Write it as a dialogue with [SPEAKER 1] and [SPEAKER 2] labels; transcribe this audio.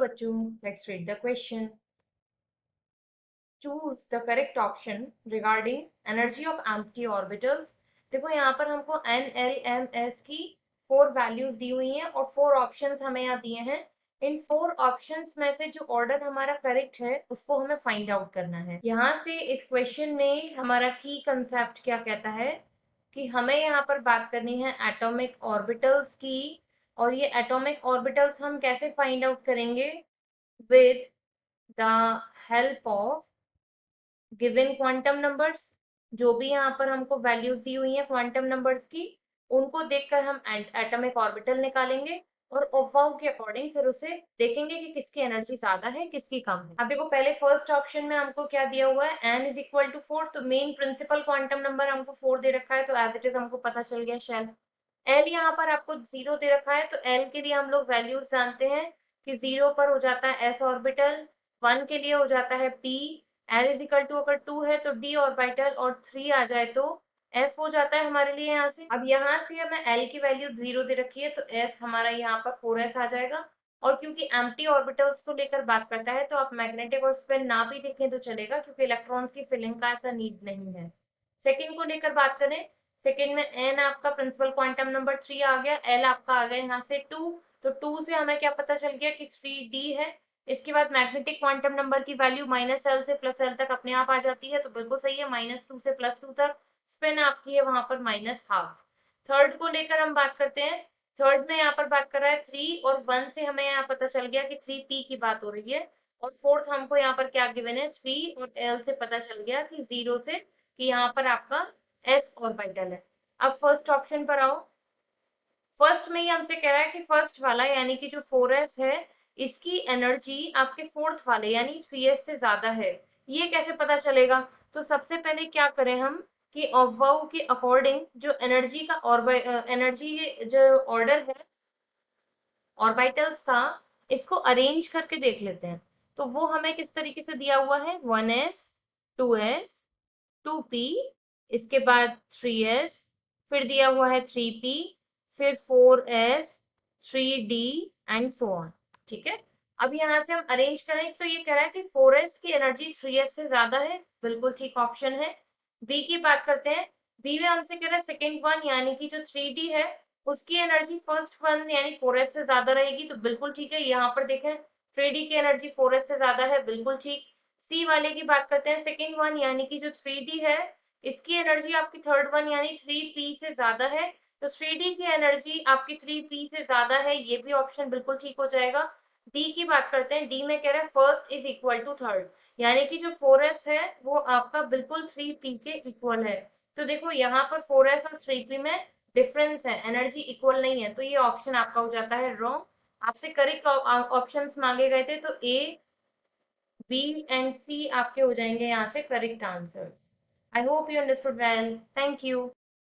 [SPEAKER 1] बच्चों, let's read the question. Choose the correct option regarding energy of empty orbitals. देखो यहाँ पर हमको N, L, M, S की 4 वैल्यूज दी हुई हैं और 4 ऑप्शंस हमें यहाँ दिए हैं। इन 4 ऑप्शंस में से जो ऑर्डर हमारा करेक्ट है उसको हमें फाइंड आउट करना है। यहाँ से इस क्वेश्चन में हमारा की कंसेप्ट क्या कहता है कि हमें यहाँ पर बात करनी है एटॉमिक ऑर्बिटल्स की, और ये एटॉमिक ऑर्बिटल्स हम कैसे फाइंड आउट करेंगे? With the help of given quantum numbers. जो भी यहाँ पर हमको वैल्यूज दी हुई हैं क्वांटम नंबर्स की, उनको देखकर हम एटॉमिक ऑर्बिटल निकालेंगे और ओफाउ के अकॉर्डिंग फिर उसे देखेंगे कि किसकी एनर्जी ज्यादा है किसकी कम है। अब देखो पहले फर्स्ट ऑप्शन में हमको क्या दिया हुआ है, n इज इक्वल टू 4, तो मेन प्रिंसिपल क्वांटम नंबर हमको 4 दे रखा है, तो एज इट इज हमको पता चल गया शेल। एल यहाँ पर आपको 0 दे रखा है, तो एल के लिए हम लोग वैल्यूज जानते हैं कि 0 पर हो जाता है एस ऑर्बिटल, 1 के लिए हो जाता है P, L is equal to अगर 2 है तो डी ऑर्बिटल, और 3 आ जाए तो एफ हो जाता है हमारे लिए यहाँ से। अब यहाँ से हमें एल की वैल्यू 0 दे रखी है, तो एस हमारा यहाँ पर 4s आ जाएगा। और क्योंकि एम्प्टी ऑर्बिटल्स को लेकर बात करता है, तो आप मैग्नेटिक और स्पिन ना भी देखें तो चलेगा, क्योंकि इलेक्ट्रॉन्स की फिलिंग का ऐसा नीड नहीं है। सेकेंड को लेकर बात करें, सेकेंड में एन आपका प्रिंसिपल क्वांटम नंबर 3 आ गया, एल आपका आ गया यहाँ से 2, तो 2 से हमें क्या पता चल गया कि 3d है। इसके बाद मैग्नेटिक क्वांटम नंबर की वैल्यू -l से +l तक अपने आप आ जाती है, तो बिल्कुल सही है, -2 से +2 तक। स्पिन आपकी है वहां पर -12। थर्ड को लेकर हम बात करते हैं, थर्ड में यहाँ पर बात कर रहा है 3 और 1 से हमें यहाँ पता चल गया कि 3p की बात हो रही है। और फोर्थ हमको यहाँ पर क्या गिवन है, 3 और l से पता चल गया कि 0 से कि यहाँ पर आपका s ऑर्बिटल है। अब फर्स्ट ऑप्शन पर आओ। फर्स्ट में ही हमसे कह रहा है कि फर्स्ट वाला यानी कि जो 4s है, इसकी एनर्जी आपके फोर्थ वाले यानी 3s से ज्यादा है। ये कैसे पता चलेगा? तो सबसे पहले क्या करें हम कि ऑब्जर्व के अकॉर्डिंग जो एनर्जी का एनर्जी जो ऑर्डर है ऑर्बिटल्स का, इसको अरेंज करके देख लेते हैं। तो वो हमें किस तरीके से दिया हुआ है, 1s 2s 2p, इसके बाद 3s, फिर दिया हुआ है 3p, फिर 4s 3d and so on. ठीक है, अब यहाँ से हम अरेंज करें तो ये कह रहा है कि 4s की एनर्जी 3s से ज्यादा है, बिल्कुल ठीक ऑप्शन है। बी की बात करते हैं, बी में हमसे कह रहा है सेकेंड वन यानी कि जो 3d है उसकी एनर्जी फर्स्ट वन यानी 4s से ज्यादा रहेगी, तो बिल्कुल ठीक है। यहाँ पर देखें 3d की एनर्जी 4s से ज्यादा है, बिल्कुल ठीक। सी वाले की बात करते हैं, सेकेंड वन यानी कि जो 3d है इसकी एनर्जी आपकी थर्ड वन यानी 3p से ज्यादा है, तो 3d की एनर्जी आपकी 3p से ज्यादा है, ये भी ऑप्शन बिल्कुल ठीक हो जाएगा। डी की बात करते हैं, डी में कह रहा है first is equal to third, यानी कि जो 4s है वो आपका बिल्कुल 3p के इक्वल है। तो देखो यहाँ पर 4s और 3p में डिफरेंस है, एनर्जी इक्वल नहीं है, तो ये ऑप्शन आपका हो जाता है रॉन्ग। आपसे करेक्ट ऑप्शंस मांगे गए थे, तो ए बी एंड सी आपके हो जाएंगे यहाँ से correct answers. I hope you understood well, thank you.